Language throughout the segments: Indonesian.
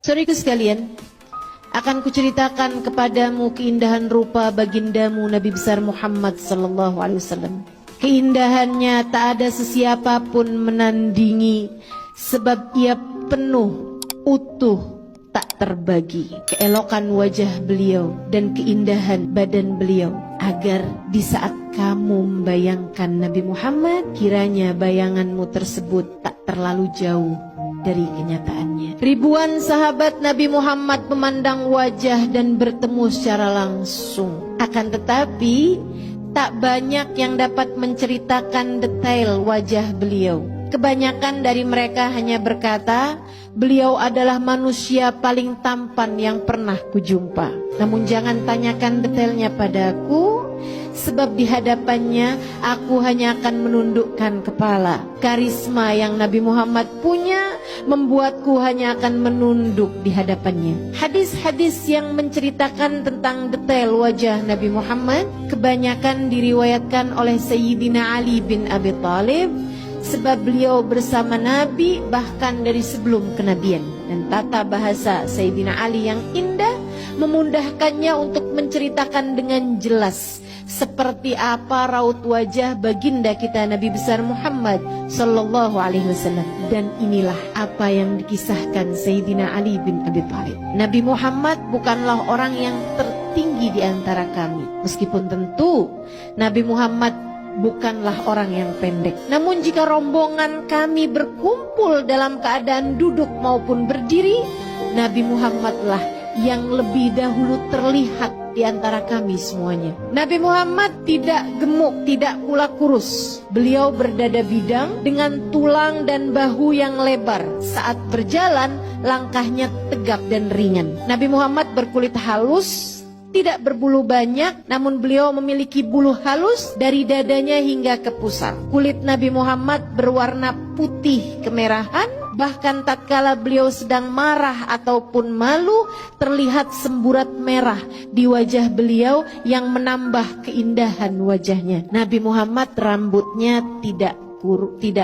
Saudaraku sekalian, akan kuceritakan kepadamu keindahan rupa bagindamu Nabi besar Muhammad sallallahu alaihi wasallam. Keindahannya tak ada sesiapa pun menandingi, sebab ia penuh, utuh, tak terbagi. Keelokan wajah beliau dan keindahan badan beliau, agar di saat kamu membayangkan Nabi Muhammad, kiranya bayanganmu tersebut tak terlalu jauh dari kenyataannya. Ribuan sahabat Nabi Muhammad memandang wajah dan bertemu secara langsung. Akan tetapi, tak banyak yang dapat menceritakan detail wajah beliau. Kebanyakan dari mereka hanya berkata, beliau adalah manusia paling tampan yang pernah kujumpa. Namun jangan tanyakan detailnya padaku, sebab di hadapannya aku hanya akan menundukkan kepala. Karisma yang Nabi Muhammad punya membuatku hanya akan menunduk di hadapannya. Hadis-hadis yang menceritakan tentang detail wajah Nabi Muhammad kebanyakan diriwayatkan oleh Sayyidina Ali bin Abi Thalib, sebab beliau bersama Nabi bahkan dari sebelum kenabian. Dan tata bahasa Sayyidina Ali yang indah memudahkannya untuk menceritakan dengan jelas seperti apa raut wajah baginda kita Nabi besar Muhammad sallallahu alaihi wasallam. Dan inilah apa yang dikisahkan Sayyidina Ali bin Abi Thalib. Nabi Muhammad bukanlah orang yang tertinggi di antara kami, meskipun tentu Nabi Muhammad bukanlah orang yang pendek. Namun jika rombongan kami berkumpul dalam keadaan duduk maupun berdiri, Nabi Muhammadlah yang lebih dahulu terlihat di antara kami semuanya. Nabi Muhammad tidak gemuk, tidak pula kurus. Beliau berdada bidang dengan tulang dan bahu yang lebar. Saat berjalan, langkahnya tegap dan ringan. Nabi Muhammad berkulit halus, tidak berbulu banyak, namun beliau memiliki bulu halus dari dadanya hingga ke pusar. Kulit Nabi Muhammad berwarna putih kemerahan, bahkan tatkala beliau sedang marah ataupun malu, terlihat semburat merah di wajah beliau yang menambah keindahan wajahnya. Nabi Muhammad rambutnya tidak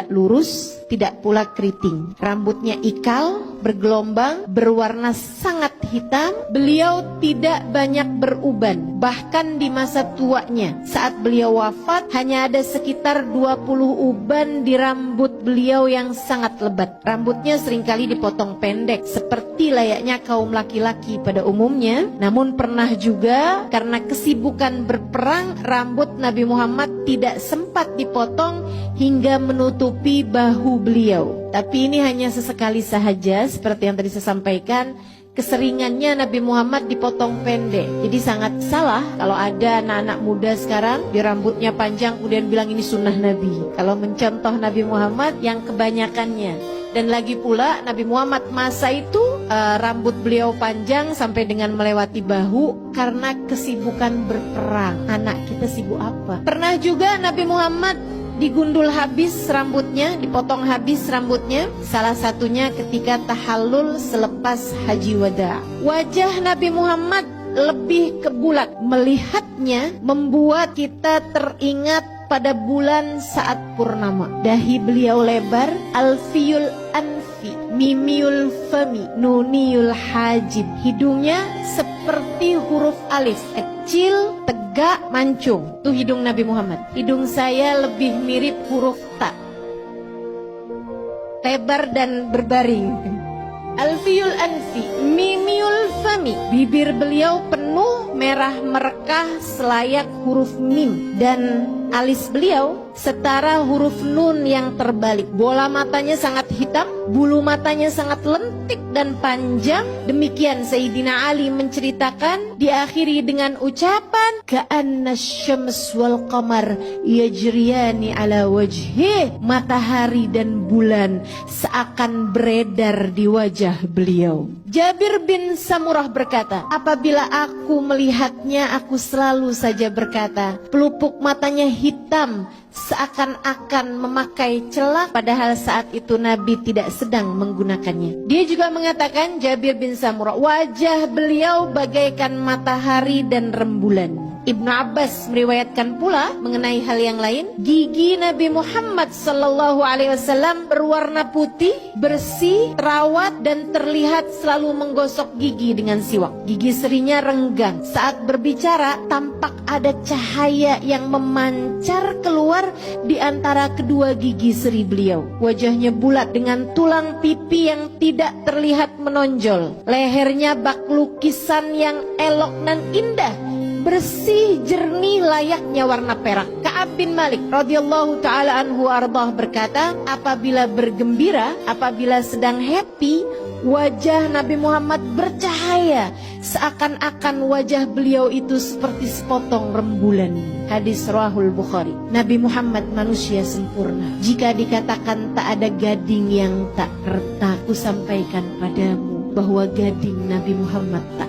lurus, tidak pula keriting. Rambutnya ikal, bergelombang, berwarna sangat hitam. Beliau tidak banyak beruban, bahkan di masa tuanya. Saat beliau wafat, hanya ada sekitar 20 uban di rambut beliau yang sangat lebat. Rambutnya seringkali dipotong pendek, seperti layaknya kaum laki-laki pada umumnya. Namun pernah juga karena kesibukan berperang, rambut Nabi Muhammad tidak sempat dipotong hingga menutupi bahu beliau. Tapi ini hanya sesekali sahaja, seperti yang tadi saya sampaikan. Keseringannya Nabi Muhammad dipotong pendek. Jadi sangat salah kalau ada anak-anak muda sekarang di rambutnya panjang kemudian bilang ini sunnah Nabi. Kalau mencontoh Nabi Muhammad yang kebanyakannya. Dan lagi pula Nabi Muhammad masa itu rambut beliau panjang sampai dengan melewati bahu karena kesibukan berperang. Anak kita sibuk apa? Pernah juga Nabi Muhammad digundul habis rambutnya, dipotong habis rambutnya. Salah satunya ketika tahallul selepas haji wada. Wajah Nabi Muhammad lebih ke bulat. Melihatnya membuat kita teringat pada bulan saat purnama. Dahi beliau lebar, alfiyul anfi, mimiul fami, nuniul hajib. Hidungnya seperti huruf alif, kecil, tegak, mancung. Itu hidung Nabi Muhammad. Hidung saya lebih mirip huruf ta, lebar dan berbaring. Alfiyul anfi, mimiul fami. Bibir beliau penuh, merah merekah selayak huruf mim. Dan alis beliau setara huruf nun yang terbalik. Bola matanya sangat hitam, bulu matanya sangat lentik dan panjang. Demikian Sayyidina Ali menceritakan, diakhiri dengan ucapan ka'anna syams wal qamar yajriyani ala wajhih. Matahari dan bulan seakan beredar di wajah beliau. Jabir bin Samurah berkata, apabila aku melihatnya, aku selalu saja berkata, pelupuk matanya hitam seakan-akan memakai celak, padahal saat itu Nabi tidak sedang menggunakannya. Dia juga mengatakan, Jabir bin Samurah, wajah beliau bagaikan matahari dan rembulan. Ibnu Abbas meriwayatkan pula mengenai hal yang lain, gigi Nabi Muhammad sallallahu alaihi wasallam berwarna putih, bersih, terawat dan terlihat selalu menggosok gigi dengan siwak. Gigi serinya renggang. Saat berbicara tampak ada cahaya yang memancar keluar di antara kedua gigi seri beliau. Wajahnya bulat dengan tulang pipi yang tidak terlihat menonjol. Lehernya bak lukisan yang elok dan indah, bersih, jernih, layaknya warna perak. Ka'ab bin Malik radhiyallahu taala anhu ardah berkata, apabila bergembira, apabila sedang happy, wajah Nabi Muhammad bercahaya, seakan-akan wajah beliau itu seperti sepotong rembulan. Hadis Rawahul Bukhari. Nabi Muhammad manusia sempurna. Jika dikatakan tak ada gading yang tak retak, ku sampaikan padamu bahwa gading Nabi Muhammad tak